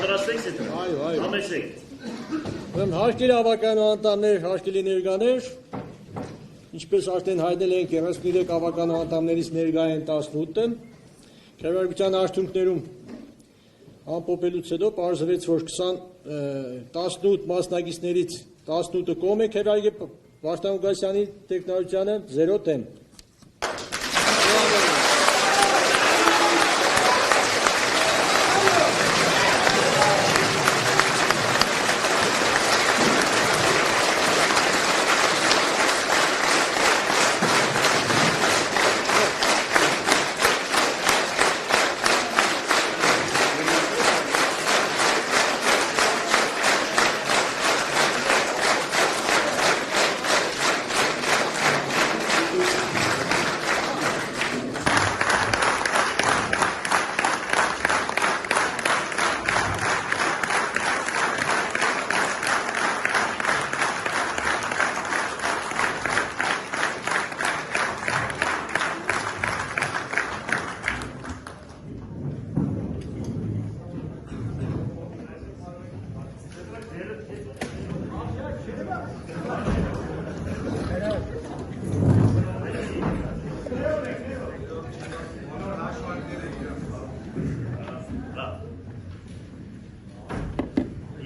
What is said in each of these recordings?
պատրաստեք եք։ Այո։ Համեցեք։ Հարկելի ավականու անդամներ, հարկելի ներկաներ, ինչպես արդեն հայտնել ենք 33 ավականու անդամներից ներկա են 18-ը, քերարության արդյունքներում ամփոփելուց հետո պարզվեց, որ 18 մասնակիցներից 18-ը կողմ է քերարի Վարդան Ղուկասյանի տեխնարությանը 0 դեմ։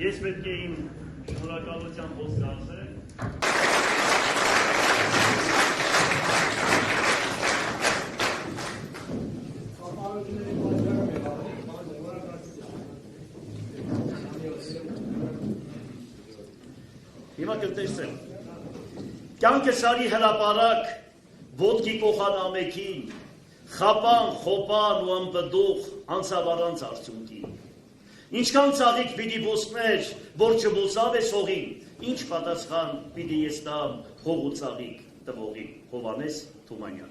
Ես պետք է իմ շնորհակալության խոսքը ասել։ Հիմա կտեսեմ։ Կյանքը շարի հրապարակ, ոտքի կողան ամեքին, խապան, խոպան ու ըմպդուղ անցավ առանց արդյունքի։ Ինչքան ծաղիկ պիտի ոսներ, որ չբոսավ է սողին, ինչ պատասխան պիտի ես տամ հող ու ծաղիկ տվողին, Հովհաննես Թումանյան։